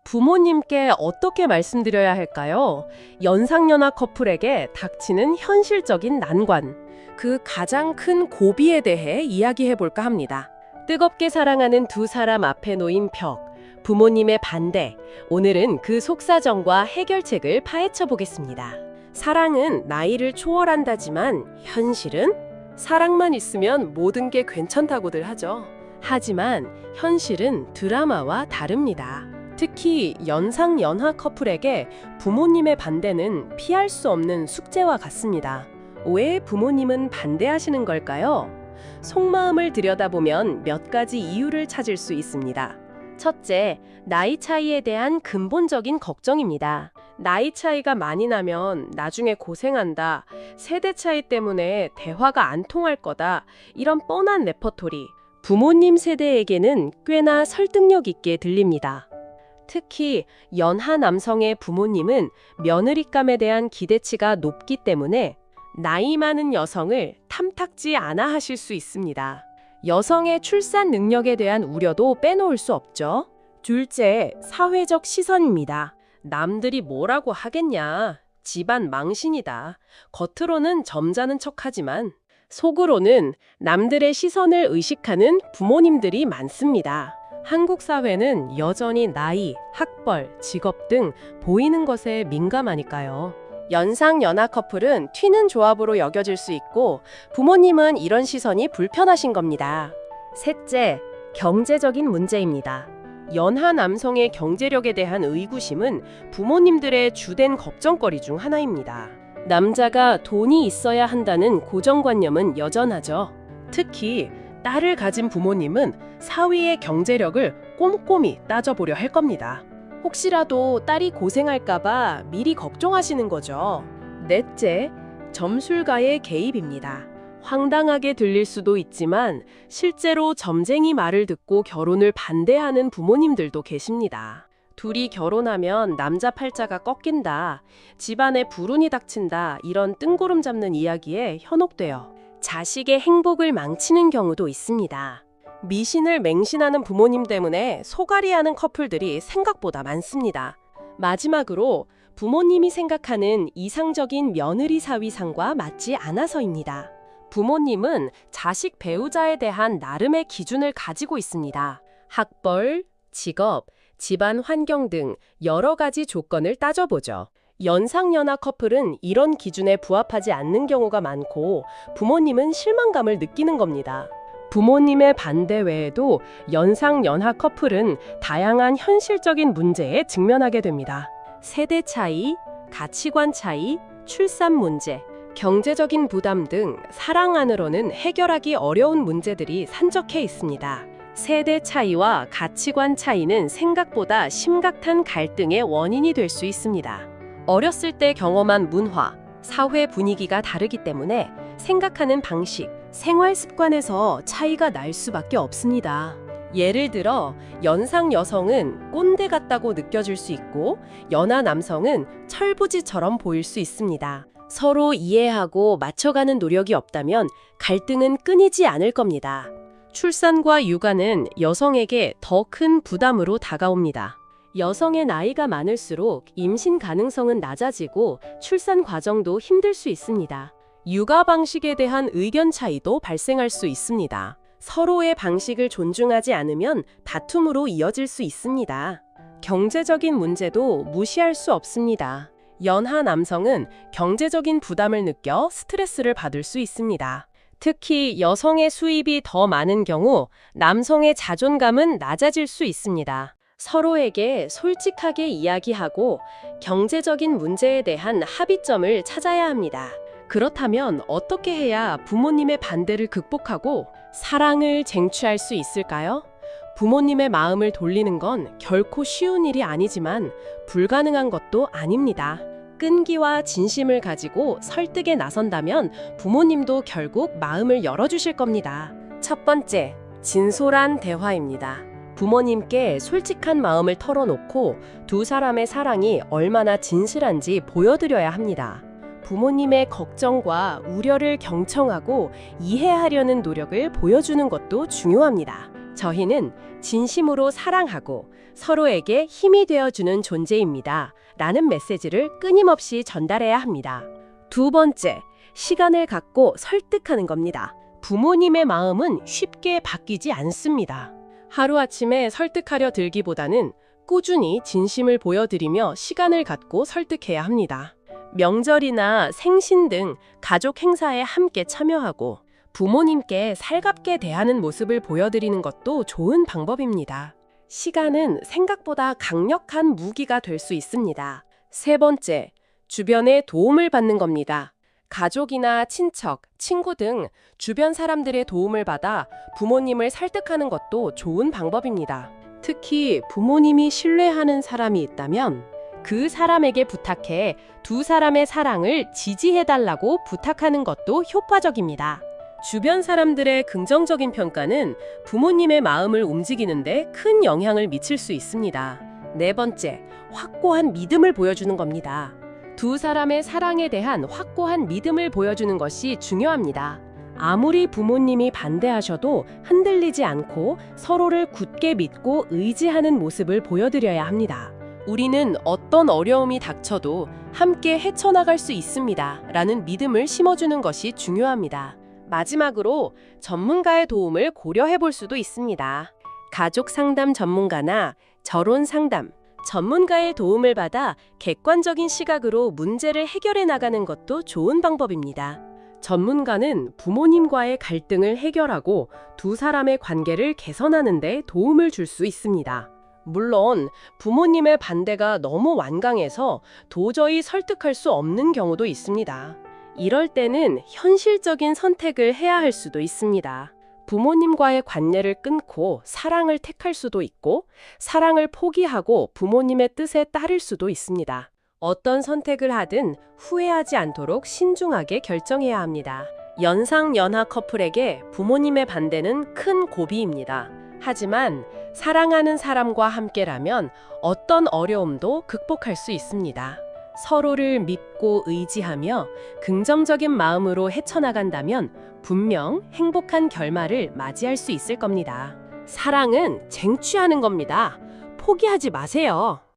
부모님께 어떻게 말씀드려야 할까요? 연상연하 커플에게 닥치는 현실적인 난관, 그 가장 큰 고비에 대해 이야기해 볼까 합니다. 뜨겁게 사랑하는 두 사람 앞에 놓인 벽, 부모님의 반대. 오늘은 그 속사정과 해결책을 파헤쳐 보겠습니다. 사랑은 나이를 초월한다지만 현실은 사랑만 있으면 모든 게 괜찮다고들 하죠. 하지만 현실은 드라마와 다릅니다. 특히 연상연하 커플에게 부모님의 반대는 피할 수 없는 숙제와 같습니다. 왜 부모님은 반대하시는 걸까요? 속마음을 들여다보면 몇 가지 이유를 찾을 수 있습니다. 첫째, 나이 차이에 대한 근본적인 걱정입니다. 나이 차이가 많이 나면 나중에 고생한다, 세대 차이 때문에 대화가 안 통할 거다, 이런 뻔한 레퍼토리, 부모님 세대에게는 꽤나 설득력 있게 들립니다. 특히 연하 남성의 부모님은 며느리감에 대한 기대치가 높기 때문에 나이 많은 여성을 탐탁지 않아 하실 수 있습니다. 여성의 출산 능력에 대한 우려도 빼놓을 수 없죠. 둘째, 사회적 시선입니다. 남들이 뭐라고 하겠냐, 집안 망신이다. 겉으로는 점잖은 척하지만 속으로는 남들의 시선을 의식하는 부모님들이 많습니다. 한국 사회는 여전히 나이, 학벌, 직업 등 보이는 것에 민감하니까요. 연상연하 커플은 튀는 조합으로 여겨질 수 있고 부모님은 이런 시선이 불편하신 겁니다. 셋째, 경제적인 문제입니다. 연하 남성의 경제력에 대한 의구심은 부모님들의 주된 걱정거리 중 하나입니다. 남자가 돈이 있어야 한다는 고정관념은 여전하죠. 특히 딸을 가진 부모님은 사위의 경제력을 꼼꼼히 따져보려 할 겁니다. 혹시라도 딸이 고생할까봐 미리 걱정하시는 거죠. 넷째, 점술가의 개입입니다. 황당하게 들릴 수도 있지만 실제로 점쟁이 말을 듣고 결혼을 반대하는 부모님들도 계십니다. 둘이 결혼하면 남자 팔자가 꺾인다, 집안에 불운이 닥친다, 이런 뜬구름 잡는 이야기에 현혹되어 자식의 행복을 망치는 경우도 있습니다. 미신을 맹신하는 부모님 때문에 소갈이하는 커플들이 생각보다 많습니다. 마지막으로 부모님이 생각하는 이상적인 며느리 사위상과 맞지 않아서입니다. 부모님은 자식 배우자에 대한 나름의 기준을 가지고 있습니다. 학벌, 직업, 집안 환경 등 여러 가지 조건을 따져보죠. 연상연하 커플은 이런 기준에 부합하지 않는 경우가 많고 부모님은 실망감을 느끼는 겁니다. 부모님의 반대 외에도 연상연하 커플은 다양한 현실적인 문제에 직면하게 됩니다. 세대 차이, 가치관 차이, 출산 문제, 경제적인 부담 등 사랑 안으로는 해결하기 어려운 문제들이 산적해 있습니다. 세대 차이와 가치관 차이는 생각보다 심각한 갈등의 원인이 될 수 있습니다. 어렸을 때 경험한 문화, 사회 분위기가 다르기 때문에 생각하는 방식, 생활 습관에서 차이가 날 수밖에 없습니다. 예를 들어 연상 여성은 꼰대 같다고 느껴질 수 있고 연하 남성은 철부지처럼 보일 수 있습니다. 서로 이해하고 맞춰가는 노력이 없다면 갈등은 끊이지 않을 겁니다. 출산과 육아는 여성에게 더 큰 부담으로 다가옵니다. 여성의 나이가 많을수록 임신 가능성은 낮아지고 출산 과정도 힘들 수 있습니다. 육아 방식에 대한 의견 차이도 발생할 수 있습니다. 서로의 방식을 존중하지 않으면 다툼으로 이어질 수 있습니다. 경제적인 문제도 무시할 수 없습니다. 연하 남성은 경제적인 부담을 느껴 스트레스를 받을 수 있습니다. 특히 여성의 수입이 더 많은 경우 남성의 자존감은 낮아질 수 있습니다. 서로에게 솔직하게 이야기하고 경제적인 문제에 대한 합의점을 찾아야 합니다. 그렇다면 어떻게 해야 부모님의 반대를 극복하고 사랑을 쟁취할 수 있을까요? 부모님의 마음을 돌리는 건 결코 쉬운 일이 아니지만 불가능한 것도 아닙니다. 끈기와 진심을 가지고 설득에 나선다면 부모님도 결국 마음을 열어주실 겁니다. 첫 번째, 진솔한 대화입니다. 부모님께 솔직한 마음을 털어놓고 두 사람의 사랑이 얼마나 진실한지 보여드려야 합니다. 부모님의 걱정과 우려를 경청하고 이해하려는 노력을 보여주는 것도 중요합니다. 저희는 진심으로 사랑하고 서로에게 힘이 되어주는 존재입니다. 라는 메시지를 끊임없이 전달해야 합니다. 두 번째, 시간을 갖고 설득하는 겁니다. 부모님의 마음은 쉽게 바뀌지 않습니다. 하루아침에 설득하려 들기보다는 꾸준히 진심을 보여드리며 시간을 갖고 설득해야 합니다. 명절이나 생신 등 가족 행사에 함께 참여하고 부모님께 살갑게 대하는 모습을 보여드리는 것도 좋은 방법입니다. 시간은 생각보다 강력한 무기가 될 수 있습니다. 세 번째, 주변의 도움을 받는 겁니다. 가족이나 친척, 친구 등 주변 사람들의 도움을 받아 부모님을 설득하는 것도 좋은 방법입니다. 특히 부모님이 신뢰하는 사람이 있다면 그 사람에게 부탁해 두 사람의 사랑을 지지해달라고 부탁하는 것도 효과적입니다. 주변 사람들의 긍정적인 평가는 부모님의 마음을 움직이는데 큰 영향을 미칠 수 있습니다. 네 번째, 확고한 믿음을 보여주는 겁니다. 두 사람의 사랑에 대한 확고한 믿음을 보여주는 것이 중요합니다. 아무리 부모님이 반대하셔도 흔들리지 않고 서로를 굳게 믿고 의지하는 모습을 보여드려야 합니다. 우리는 어떤 어려움이 닥쳐도 함께 헤쳐나갈 수 있습니다. 라는 믿음을 심어주는 것이 중요합니다. 마지막으로 전문가의 도움을 고려해 볼 수도 있습니다. 가족 상담 전문가나 결혼 상담 전문가의 도움을 받아 객관적인 시각으로 문제를 해결해 나가는 것도 좋은 방법입니다. 전문가는 부모님과의 갈등을 해결하고 두 사람의 관계를 개선하는 데 도움을 줄 수 있습니다. 물론 부모님의 반대가 너무 완강해서 도저히 설득할 수 없는 경우도 있습니다. 이럴 때는 현실적인 선택을 해야 할 수도 있습니다. 부모님과의 관계를 끊고 사랑을 택할 수도 있고, 사랑을 포기하고 부모님의 뜻에 따를 수도 있습니다. 어떤 선택을 하든 후회하지 않도록 신중하게 결정해야 합니다. 연상연하 커플에게 부모님의 반대는 큰 고비입니다. 하지만 사랑하는 사람과 함께라면 어떤 어려움도 극복할 수 있습니다. 서로를 믿고 의지하며 긍정적인 마음으로 헤쳐나간다면 분명 행복한 결말을 맞이할 수 있을 겁니다. 사랑은 쟁취하는 겁니다. 포기하지 마세요.